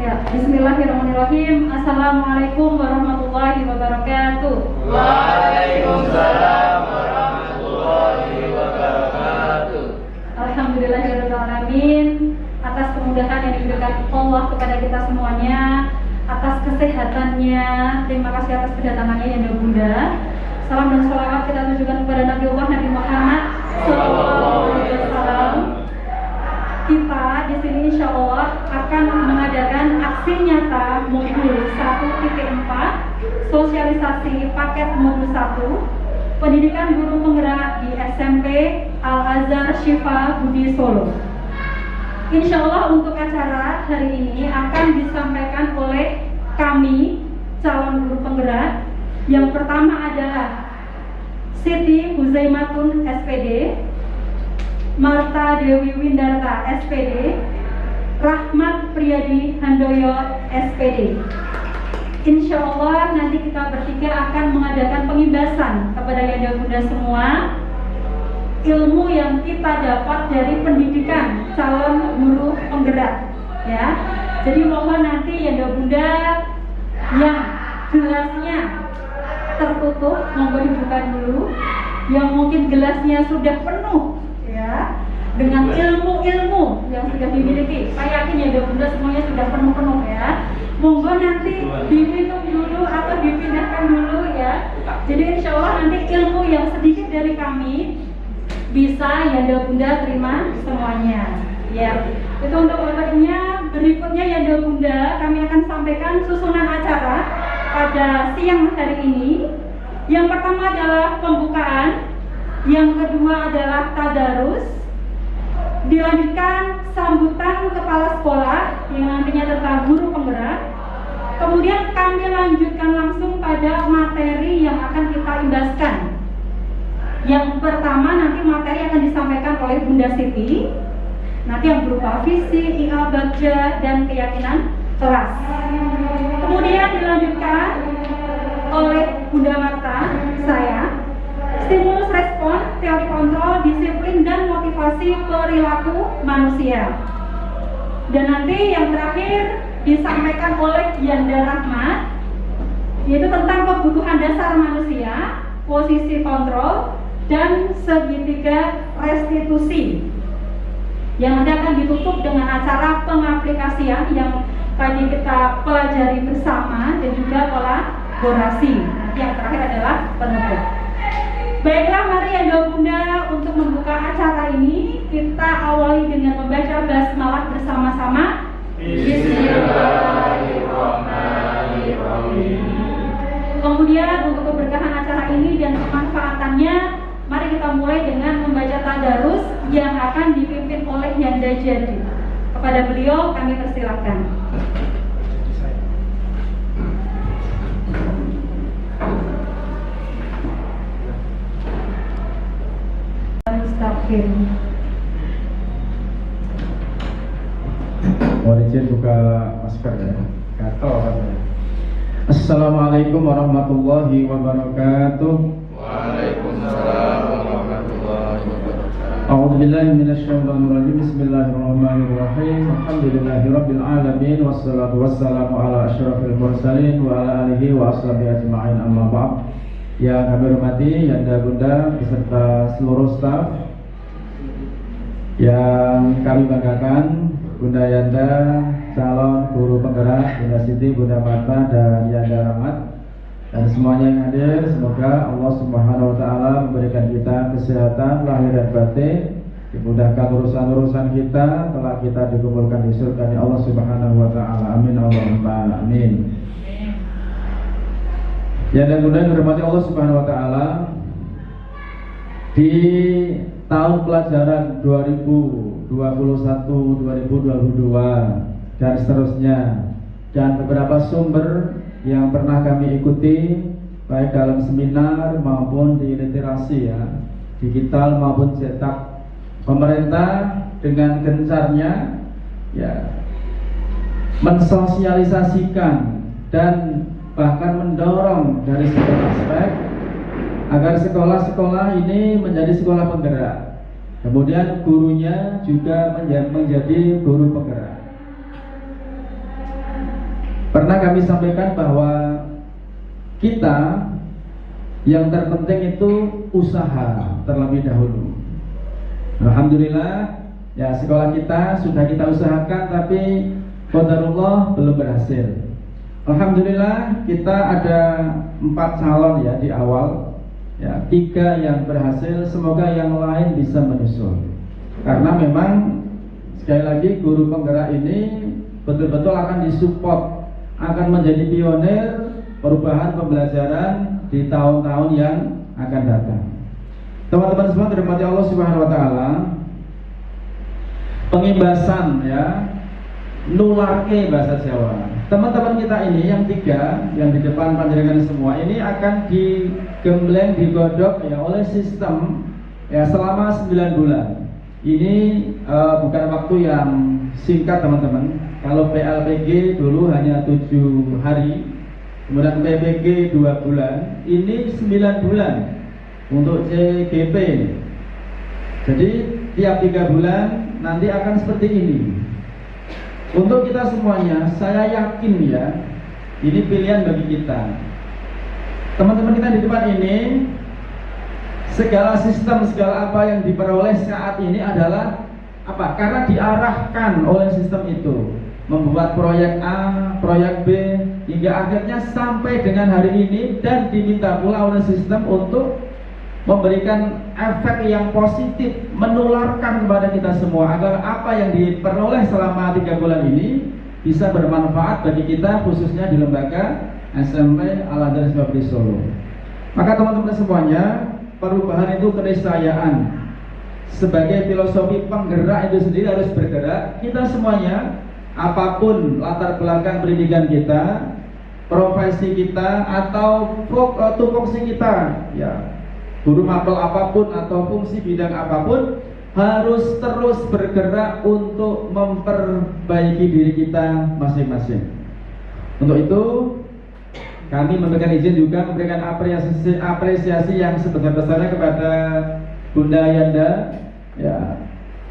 Ya, bismillahirrahmanirrahim. Assalamualaikum warahmatullahi wabarakatuh. Waalaikumsalam warahmatullahi wabarakatuh. Alhamdulillahirrahmanirrahim. Atas kemudahan yang diberikan Allah kepada kita semuanya, atas kesehatannya, terima kasih atas kedatangannya Yanda Bunda. Salam dan salawat kita tujukan kepada Nabi Allah Nabi Muhammad SAW. Kita di sini insya Allah akan mengadakan aksi nyata modul 1.4 sosialisasi paket modul 1 pendidikan guru penggerak di SMP Al-Azhar Syifa Budi Solo. Insya Allah untuk acara hari ini akan disampaikan oleh kami calon guru penggerak. Yang pertama adalah Siti Huzaimatun SPD, Marta Dewi Windarta SPD, Rahmat Priyadi Handoyo SPD. Insya Allah nanti kita bertiga akan mengadakan pengimbasan kepada Yanda Bunda semua ilmu yang kita dapat dari pendidikan calon guru penggerak, ya. Jadi mohon nanti Yanda Bunda yang gelasnya tertutup monggo dibuka dulu, yang mungkin gelasnya sudah penuh ya dengan ilmu-ilmu yang sudah dimiliki. Saya yakin Yanda Bunda semuanya sudah penuh-penuh ya. Monggo nanti diminum dulu atau dipindahkan dulu ya. Jadi insya Allah nanti ilmu yang sedikit dari kami bisa Yanda Bunda terima semuanya. Ya, itu untuk materinya. Berikutnya Yanda Bunda kami akan sampaikan susunan acara pada siang hari ini. Yang pertama adalah pembukaan, yang kedua adalah tadarus, dilanjutkan sambutan kepala sekolah yang nantinya tentang guru penggerak. Kemudian kami lanjutkan langsung pada materi yang akan kita imbaskan. Yang pertama nanti materi akan disampaikan oleh Bunda Siti, nanti yang berupa visi, IA, bagja, dan keyakinan kelas. Kemudian dilanjutkan oleh Bunda Marta, saya, stimulus respon, teori kontrol, disiplin, dan motivasi perilaku manusia. Dan nanti yang terakhir disampaikan oleh Yanda Rahmat, yaitu tentang kebutuhan dasar manusia, posisi kontrol, dan segitiga restitusi, yang nanti akan ditutup dengan acara pengaplikasian yang tadi kita pelajari bersama dan juga kolaborasi. Nanti yang terakhir adalah penutup. Baiklah, mari Yanda Bunda untuk membuka acara ini kita awali dengan membaca basmalah bersama-sama. Bismillahirrahmanirrahim. Kemudian untuk keberkahan acara ini dan kemanfaatannya, mari kita mulai dengan membaca tadarus yang akan dipimpin oleh Yanda Jadi. Kepada beliau kami persilakan. Mohon izin buka masker ya. Gatel katanya. Assalamualaikum warahmatullahi wabarakatuh. Waalaikumsalam warahmatullahi wabarakatuh. A'udzubillahi minasyaitonir rajim. Bismillahirrahmanirrahim. Alhamdulillahirabbil alamin wassalatu wassalamu ala asyrafil mursalin wa ala alihi wa ashabihi ajma'in, amma ba'd. Yang kami hormati Yanda Bunda beserta seluruh staf yang kami banggakan, Bunda Yanda, calon guru penggerak, Bunda Siti, Bunda Marta, dan Yanda Rahmat, dan semuanya yang hadir. Semoga Allah Subhanahu wa Ta'ala memberikan kita kesehatan lahir dan batin, dimudahkan urusan-urusan kita, telah kita dikumpulkan di surga Allah Subhanahu wa Ta'ala. Amin Allahumma amin. Yanda Bunda yang dihormati Allah Subhanahu wa Ta'ala, di tahun pelajaran 2021-2022 dan seterusnya, dan beberapa sumber yang pernah kami ikuti baik dalam seminar maupun di literasi ya, digital maupun cetak, pemerintah dengan gencarnya ya mensosialisasikan dan bahkan mendorong dari segala aspek agar sekolah-sekolah ini menjadi sekolah penggerak. Kemudian gurunya juga menjadi guru penggerak. Pernah kami sampaikan bahwa kita yang terpenting itu usaha terlebih dahulu. Alhamdulillah, ya sekolah kita sudah kita usahakan, tapi qadarullah belum berhasil. Alhamdulillah kita ada 4 calon ya di awal, ya 3 yang berhasil, semoga yang lain bisa menyusul. Karena memang sekali lagi guru penggerak ini betul-betul akan disupport, akan menjadi pionir perubahan pembelajaran di tahun-tahun yang akan datang. Teman-teman semua dirahmati Allah Subhanahu wa taala, pengimbasan ya, nulake bahasa Jawa. Teman-teman kita ini yang 3 yang di depan panjenengan semua ini akan digembleng, digodok ya oleh sistem ya selama 9 bulan. Ini bukan waktu yang singkat teman-teman. Kalau PLPG dulu hanya 7 hari, kemudian PPG 2 bulan, ini 9 bulan untuk CGP. Jadi tiap 3 bulan nanti akan seperti ini. Untuk kita semuanya, saya yakin ya, ini pilihan bagi kita. Teman-teman kita di depan ini, segala sistem, segala apa yang diperoleh saat ini adalah apa? Karena diarahkan oleh sistem itu, membuat proyek A, proyek B, hingga akhirnya sampai dengan hari ini, dan diminta pula oleh sistem untuk memberikan efek yang positif, menularkan kepada kita semua agar apa yang diperoleh selama 3 bulan ini bisa bermanfaat bagi kita, khususnya di lembaga SMP Al-Azhar Islam Solo. Maka teman-teman semuanya, perubahan itu keniscayaan. Sebagai filosofi penggerak itu sendiri harus bergerak. Kita semuanya, apapun latar belakang pendidikan kita, profesi kita, atau tupoksi kita, ya guru mapel apapun atau fungsi bidang apapun, harus terus bergerak untuk memperbaiki diri kita masing-masing. Untuk itu kami memberikan izin juga memberikan apresiasi yang sebesar-besarnya kepada Bunda Yanda ya,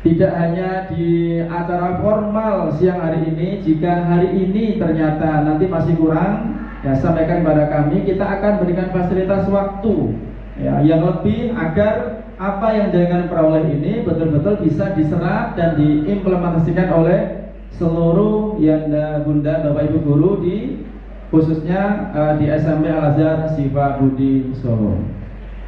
tidak hanya di acara formal siang hari ini. Jika hari ini ternyata nanti masih kurang, ya sampaikan kepada kami, kita akan berikan fasilitas waktu ya, yang lebih agar apa yang dengan peroleh ini betul-betul bisa diserap dan diimplementasikan oleh seluruh Yanda, Bunda, Bapak Ibu guru di khususnya di SMP Al-Azhar Siva Budi Solo.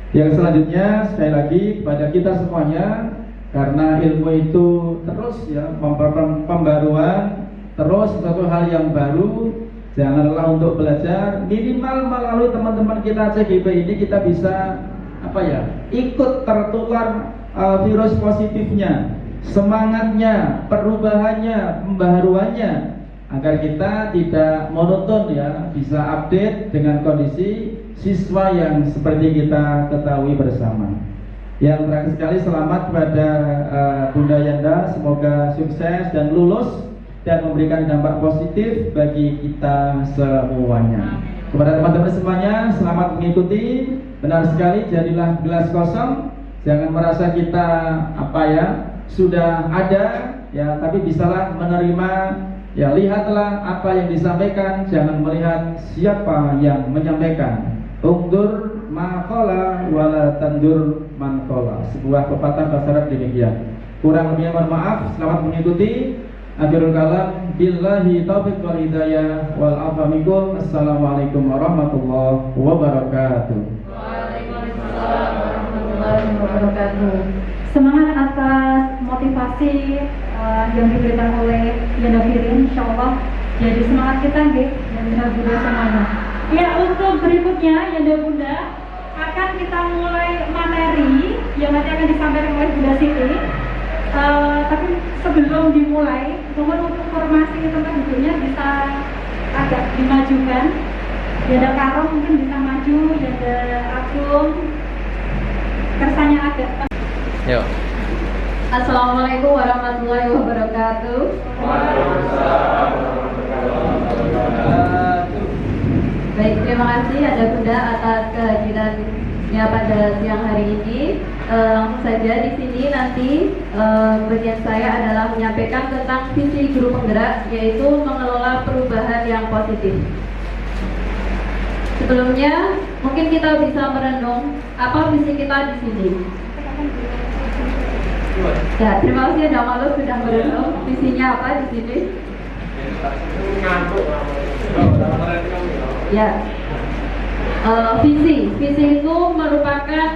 Yang selanjutnya sekali lagi kepada kita semuanya, karena ilmu itu terus ya pembaruan, terus suatu hal yang baru. Jangan lelah untuk belajar. Minimal melalui teman-teman kita CGP ini kita bisa apa ya, ikut tertular virus positifnya, semangatnya, perubahannya, pembaharuannya, agar kita tidak monoton ya, bisa update dengan kondisi siswa yang seperti kita ketahui bersama. Yang terakhir sekali, selamat kepada Bunda Yanda, semoga sukses dan lulus dan memberikan dampak positif bagi kita semuanya. Kepada teman-teman semuanya, selamat mengikuti. Benar sekali, jadilah gelas kosong. Jangan merasa kita apa ya, sudah ada ya, tapi bisalah menerima ya. Lihatlah apa yang disampaikan, jangan melihat siapa yang menyampaikan. Undur maqala wala tandur manqala. Sebuah pepatah bahasa Arab demikian. Kurang lebihnya mohon maaf. Selamat mengikuti. Akhirul kalam, billahi taufiq wal hidayah wal afa minkum. Assalamualaikum warahmatullahi wabarakatuh. Waalaikumsalam warahmatullahi wabarakatuh. Semangat atas motivasi yang diberikan oleh Yanda Firin, insyaallah jadi semangat kita nggih dan Bunda semuanya. Ya, untuk berikutnya Yanda Bunda akan kita mulai materi yang nanti akan disampaikan oleh Bunda Siti. Tapi sebelum dimulai, mohon untuk formasi tempat duduknya bisa agak dimajukan. Yanda Karo mungkin bisa maju, Yanda Agung kersanya agak. Yuk. Assalamualaikum warahmatullahi wabarakatuh. Waalaikumsalam warahmatullahi wabarakatuh. Baik, terima kasih Yanda Bunda atas kehadiran Ya, pada siang hari ini langsung saja di sini nanti bagian saya adalah menyampaikan tentang visi guru penggerak, yaitu mengelola perubahan yang positif. Sebelumnya mungkin kita bisa merenung apa visi kita di sini. Ya, terima kasih Anda Malu sudah merenung visinya apa di sini. Ya. Visi itu merupakan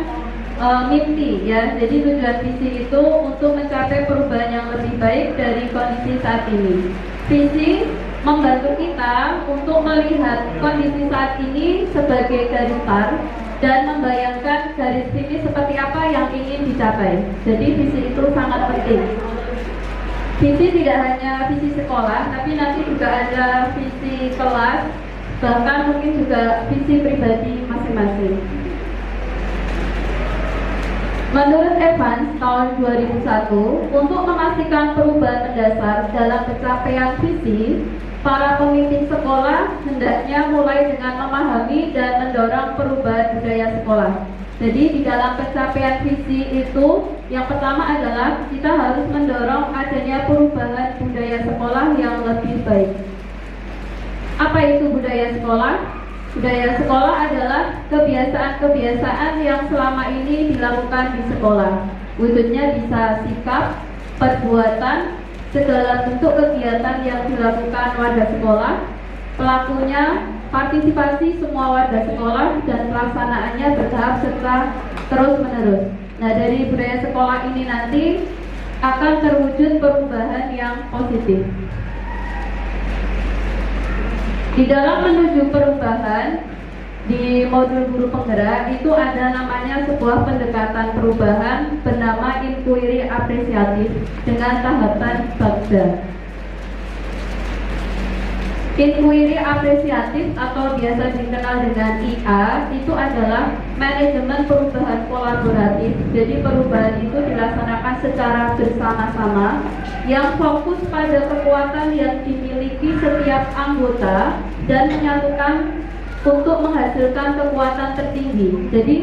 mimpi ya. Jadi tujuan visi itu untuk mencapai perubahan yang lebih baik dari kondisi saat ini. Visi membantu kita untuk melihat kondisi saat ini sebagai garis start dan membayangkan garis ini seperti apa yang ingin dicapai. Jadi visi itu sangat penting. Visi tidak hanya visi sekolah, tapi nanti juga ada visi kelas, bahkan mungkin juga visi pribadi masing-masing. Menurut Evans tahun 2001, untuk memastikan perubahan mendasar dalam pencapaian visi, para pemimpin sekolah hendaknya mulai dengan memahami dan mendorong perubahan budaya sekolah. Jadi di dalam pencapaian visi itu, yang pertama adalah kita harus mendorong adanya perubahan budaya sekolah yang lebih baik. Apa itu budaya sekolah? Budaya sekolah adalah kebiasaan-kebiasaan yang selama ini dilakukan di sekolah. Wujudnya bisa sikap, perbuatan, segala bentuk kegiatan yang dilakukan warga sekolah, pelakunya, partisipasi semua warga sekolah, dan pelaksanaannya bertahap serta terus-menerus. Nah, dari budaya sekolah ini nanti akan terwujud perubahan yang positif. Di dalam menuju perubahan, di modul guru penggerak itu ada namanya sebuah pendekatan perubahan bernama inquiry apresiatif dengan tahapan bagja. Inquiry apresiatif atau biasa dikenal dengan IA itu adalah manajemen perubahan kolaboratif. Jadi perubahan itu dilaksanakan secara bersama-sama yang fokus pada kekuatan yang dimiliki setiap anggota dan menyatukan untuk menghasilkan kekuatan tertinggi. Jadi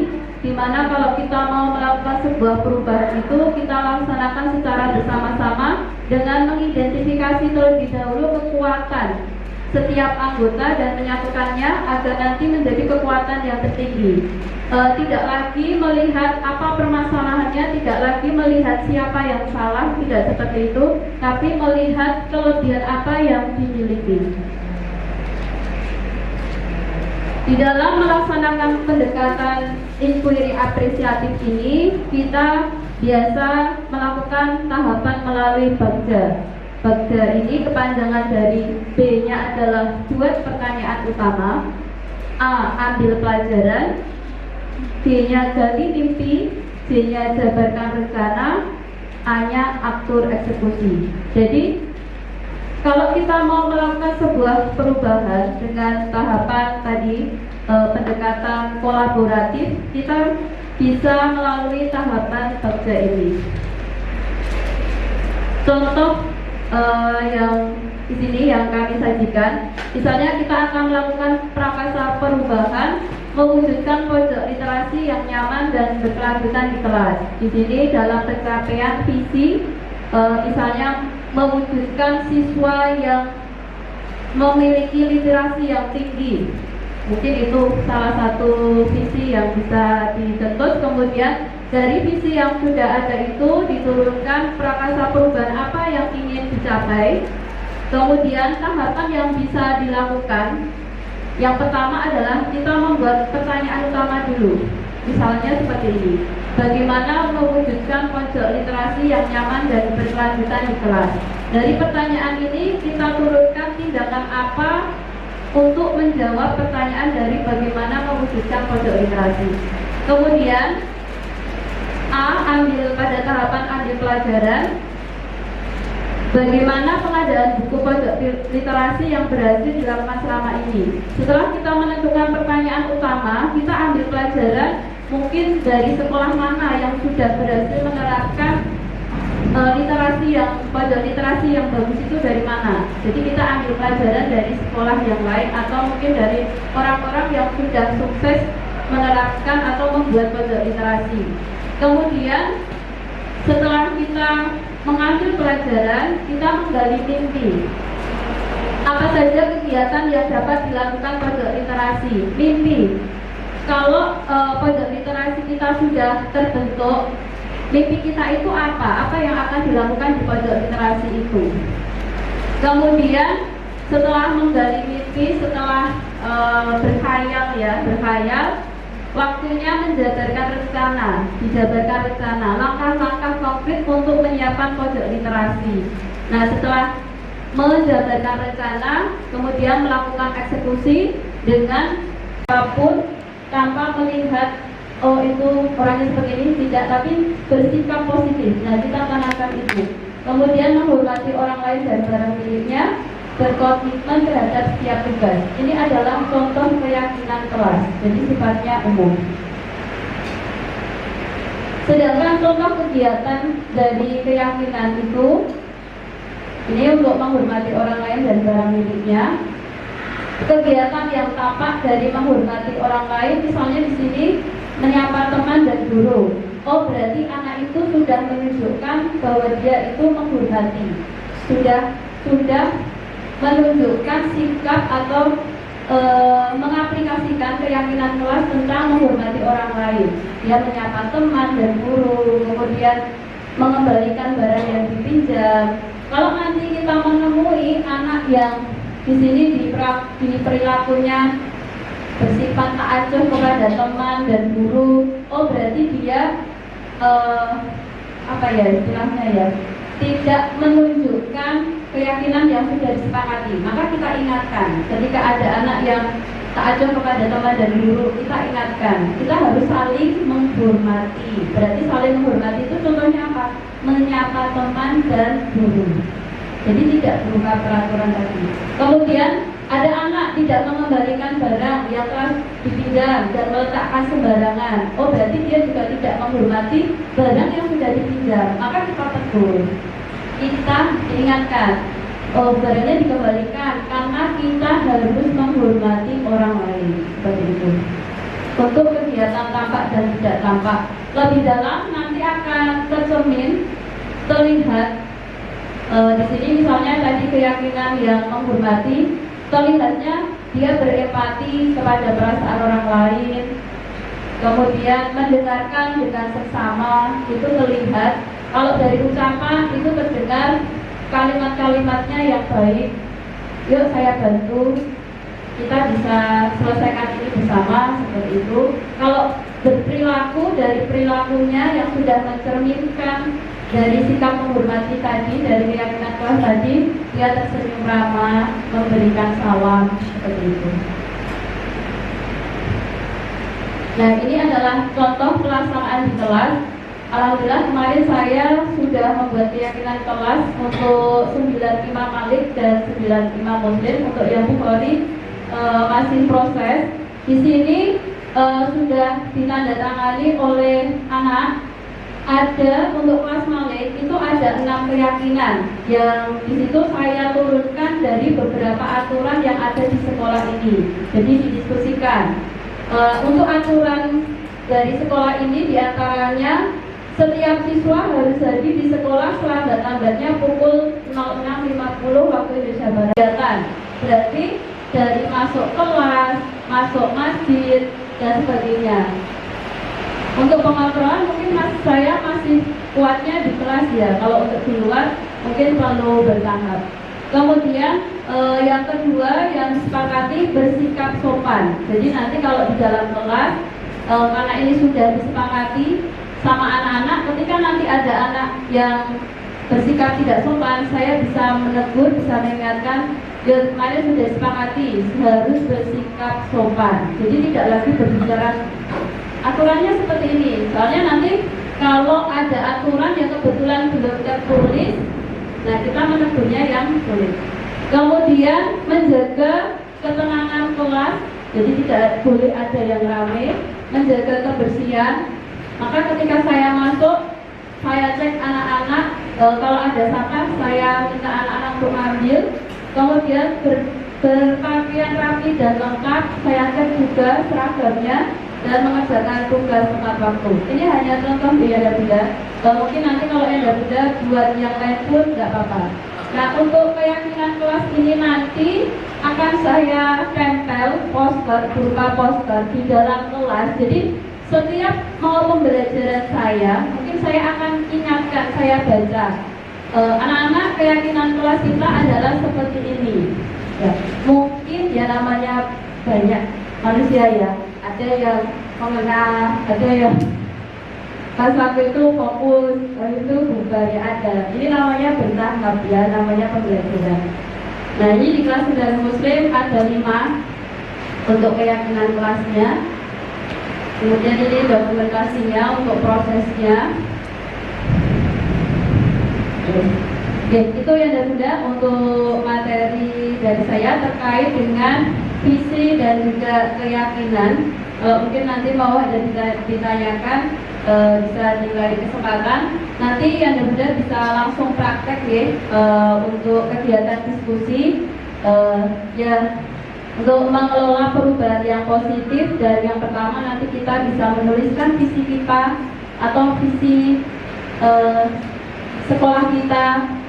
di mana kalau kita mau melakukan sebuah perubahan itu kita laksanakan secara bersama-sama dengan mengidentifikasi terlebih dahulu kekuatan setiap anggota dan menyatukannya agar nanti menjadi kekuatan yang tertinggi. Tidak lagi melihat apa permasalahannya, tidak lagi melihat siapa yang salah, tidak seperti itu, tapi melihat kelebihan apa yang dimiliki. Di dalam melaksanakan pendekatan inquiry apresiatif ini, kita biasa melakukan tahapan melalui bagja. Bagja ini kepanjangan dari B-nya adalah duet pertanyaan utama, A. Ambil pelajaran, D-nya gali mimpi, C-nya jabarkan rencana, A-nya atur eksekusi. Jadi kalau kita mau melakukan sebuah perubahan dengan tahapan tadi pendekatan kolaboratif, kita bisa melalui tahapan bagja ini. Contoh yang di sini yang kami sajikan, misalnya kita akan melakukan prakasa perubahan, mewujudkan pojok literasi yang nyaman dan berkelanjutan di kelas. Di sini dalam pencapaian visi, misalnya mewujudkan siswa yang memiliki literasi yang tinggi. Mungkin itu salah satu visi yang bisa dicetus. Kemudian dari visi yang sudah ada itu diturunkan prakasa perubahan apa yang ingin dicapai. Kemudian tahapan yang bisa dilakukan, yang pertama adalah kita membuat pertanyaan utama dulu. Misalnya seperti ini, bagaimana mewujudkan pojok literasi yang nyaman dan berkelanjutan di kelas. Dari pertanyaan ini kita turunkan tindakan apa untuk menjawab pertanyaan dari bagaimana mewujudkan pojok literasi. Kemudian A, pada tahapan ambil pelajaran, bagaimana pengadaan buku pojok literasi yang berhasil dilakukan selama ini. Setelah kita menentukan pertanyaan utama, kita ambil pelajaran mungkin dari sekolah mana yang sudah berhasil menerapkan pojok literasi yang bagus itu dari mana. Jadi kita ambil pelajaran dari sekolah yang lain atau mungkin dari orang-orang yang sudah sukses menerapkan atau membuat pojok literasi. Kemudian setelah kita mengambil pelajaran, kita menggali mimpi. Apa saja kegiatan yang dapat dilakukan pojok literasi? Mimpi. Kalau pojok literasi kita sudah terbentuk, mimpi kita itu apa? Apa yang akan dilakukan di pojok literasi itu? Kemudian setelah menggali mimpi, setelah berkhayal, waktunya menjabarkan rencana, langkah-langkah konkret untuk menyiapkan pojok literasi. Nah, setelah menjabarkan rencana, kemudian melakukan eksekusi dengan apapun tanpa melihat oh itu orangnya seperti ini, tidak, tapi bersikap positif. Nah, kita tanamkan itu. Kemudian menghormati orang lain dan barang miliknya, berkomitmen terhadap setiap tugas. Ini adalah contoh keyakinan kelas, jadi sifatnya umum. Sedangkan contoh kegiatan dari keyakinan itu, ini untuk menghormati orang lain dan barang miliknya. Kegiatan yang tampak dari menghormati orang lain, misalnya di sini menyapa teman dan guru. Oh, berarti anak itu sudah menunjukkan bahwa dia itu menghormati, sudah menunjukkan sikap atau mengaplikasikan keyakinan kelas tentang menghormati orang lain. Dia menyapa teman dan guru, kemudian mengembalikan barang yang dipinjam. Kalau nanti kita menemui anak yang di sini di perilakunya bersifat tak acuh kepada teman dan guru, oh berarti dia istilahnya ya, tidak menunjukkan keyakinan yang sudah disepakati. Maka kita ingatkan, ketika ada anak yang tak acuh kepada teman dan guru, kita ingatkan, kita harus saling menghormati. Berarti saling menghormati itu contohnya apa? Menyapa teman dan guru. Jadi tidak berupa peraturan tadi. Kemudian ada anak tidak mengembalikan barang yang telah dipinjam dan meletakkan sembarangan. Oh, berarti dia juga tidak menghormati barang yang sudah dipinjam. Maka kita tegur, kita ingatkan, oh barangnya dikembalikan karena kita harus menghormati orang lain. Seperti itu. Untuk kegiatan tampak dan tidak tampak lebih dalam nanti akan tercermin, terlihat. Di sini misalnya tadi keyakinan yang menghormati, terlihatnya dia berempati kepada perasaan orang lain, kemudian mendengarkan dengan seksama, itu terlihat. Kalau dari ucapan itu terdengar kalimat-kalimatnya yang baik. Yuk saya bantu, kita bisa selesaikan ini bersama, seperti itu. Kalau berperilaku, dari perilakunya yang sudah mencerminkan dari sikap menghormati tadi, dari keyakinan kelas tadi, dia tersenyum ramah, memberikan salam, seperti itu. Nah, ini adalah contoh pelaksanaan di kelas. Alhamdulillah kemarin saya sudah membuat keyakinan kelas untuk 95 Malik dan 95 Muslim. Untuk yang Bukhari masih proses. Di sini sudah ditandatangani oleh anak. Ada untuk kelas Malik itu ada 6 keyakinan yang di situ saya turunkan dari beberapa aturan yang ada di sekolah ini. Jadi didiskusikan. Untuk aturan dari sekolah ini diantaranya setiap siswa harus hadir di sekolah selambat-lambatnya pukul 06.50 waktu Indonesia Barat. Berarti dari masuk kelas, masuk masjid dan sebagainya. Untuk pengontrolan mungkin saya masih kuatnya di kelas ya. Kalau untuk di luar mungkin perlu bertahap. Kemudian yang kedua yang disepakati bersikap sopan. Jadi nanti kalau di dalam kelas karena ini sudah disepakati sama anak-anak, ketika nanti ada anak yang bersikap tidak sopan, saya bisa menegur, bisa mengingatkan. Ya, kemarin sudah disepakati harus bersikap sopan. Jadi tidak lagi berbicara. Aturannya seperti ini. Soalnya nanti kalau ada aturan yang kebetulan belum tertulis, nah kita menegurnya yang sulit. Kemudian menjaga ketenangan kelas, jadi tidak boleh ada yang ramai. Menjaga kebersihan. Maka ketika saya masuk, saya cek anak-anak. Kalau ada sampah, saya minta anak-anak untuk ambil. Kemudian berpakaian rapi dan lengkap. Saya cek juga seragamnya. dan mengerjakan tugas tepat waktu. Ini hanya contoh ya Bunda. Mungkin nanti kalau Anda Bunda buat yang lain pun nggak apa-apa. Nah, untuk keyakinan kelas ini nanti akan saya tempel poster berupa poster di dalam kelas. Jadi setiap mau pembelajaran saya, mungkin saya akan ingatkan, saya baca. Anak-anak, keyakinan kelas kita adalah seperti ini. Ya, mungkin ya namanya banyak manusia ya. Ada yang mengenal, ada yang pas waktu itu fokus, itu bubar ya ada. Ini namanya bertahap ya, namanya pembelajaran. Nah, ini di kelas Saudara Muslim ada 5 untuk keyakinan kelasnya. Kemudian ini dokumentasinya untuk prosesnya. Oke, itu yang Bunda untuk materi dari saya terkait dengan visi dan juga keyakinan. Mungkin nanti mau ada ditanyakan, bisa diberi kesempatan. Nanti yang Bunda bisa langsung praktek ya, untuk kegiatan diskusi ya, untuk mengelola perubahan yang positif. Dan yang pertama nanti kita bisa menuliskan visi kita atau visi sekolah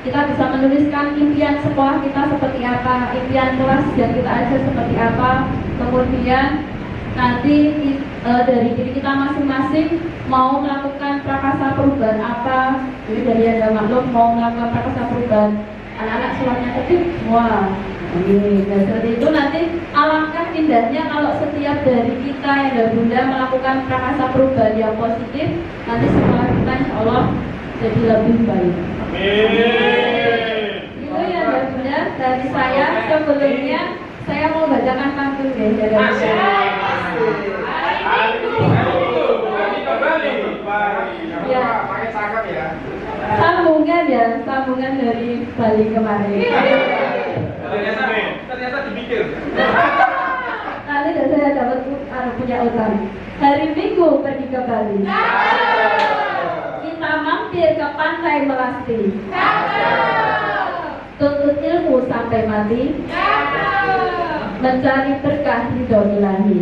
kita bisa menuliskan impian sekolah kita seperti apa, impian kelas yang kita ajar seperti apa. Kemudian nanti dari diri kita masing-masing mau melakukan prakarsa perubahan apa. Jadi dari Anda maklum mau melakukan prakarsa perubahan anak-anak sulapnya kecil semua. Ini, dan seperti itu nanti alangkah indahnya kalau setiap dari kita yang dari Bunda melakukan prakarsa perubahan yang positif. Nanti sekolah kita insya Allah jadi lebih baik. Itu ya Bunda dari saya. Sebelumnya saya mau bacakan pantun dari Bunda. Ya. Sambungan dari Bali kemarin. Ternyata dipikir. Nanti saya dapat punya utang. Hari Minggu pergi ke Bali. Kita mampir ke pantai Melasti. Tuntut ilmu sampai mati. Mencari berkah ridho ilahi.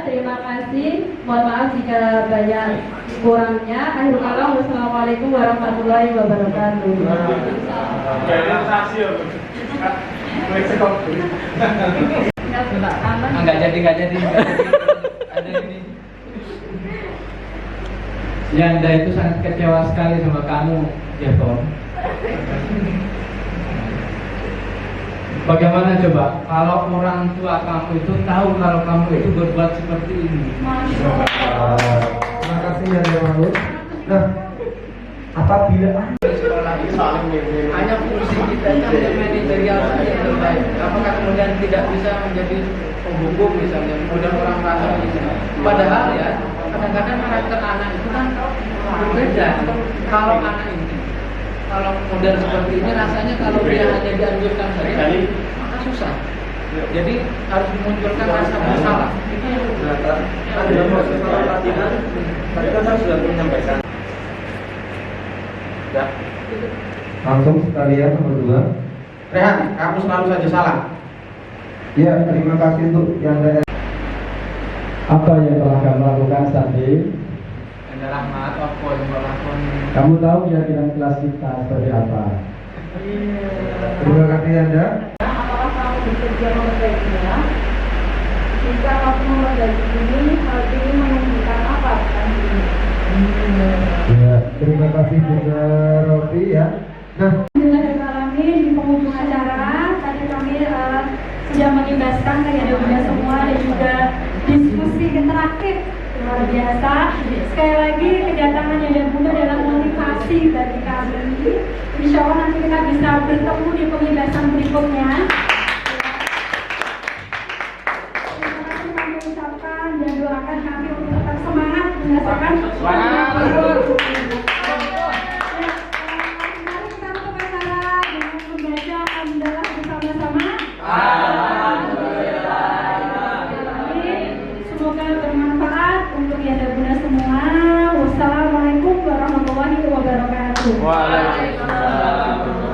Terima kasih. Mohon maaf jika banyak kurangnya. Akhir kata, wassalamualaikum warahmatullahi wabarakatuh. Enggak jadi. Ada ini. Yanda itu sangat kecewa sekali sama kamu, Jefon. Bagaimana coba kalau orang tua kamu itu tahu kalau kamu itu berbuat seperti ini? Terima kasih ya Mahmud. Nah, apabila hanya fungsi kita itu untuk manajerial saja yang terbaik. Apakah kemudian tidak bisa menjadi pembuku misalnya, kemudian orang rasa misalnya. Padahal ya kadang-kadang karakter anak itu kan berbeda. Kalau anak ini, kalau model seperti ini rasanya kalau dia hanya dianjurkan saja, maka susah. Jadi harus dimunculkan rasa bersalah. Itu yang ada proses pelatihan. Mereka sudah menyampaikan. Sudah. langsung sekalian nomor 2. Rehan, kamu selalu saja salah. Ya, terima kasih untuk yang ada. Apa yang telah kamu lakukan Sandi? Rahmat, apa yang melakukan? Kamu tahu keyakinan kelas kita seperti apa? Terima kasih Anda. Apakah kamu bekerja memperbaikinya? Jika kamu memperbaiki ini, hal ini menunjukkan apa? Ya, terima kasih juga Rofi ya. Nah, Bismillahirrahmanirrahim. Di penghujung acara tadi kami sudah mengimbaskan kepada Bunda semua dan juga diskusi interaktif luar biasa. Sekali lagi kedatangan yang Bunda adalah motivasi bagi kami. Insya Allah nanti kita bisa bertemu di pengibasan berikutnya. Terima kasih kami ucapkan dan doakan kami untuk tetap semangat menyelesaikan semoga bermanfaat untuk Yanda Bunda semua. Wassalamualaikum warahmatullahi wabarakatuh. Waalaikumsalam.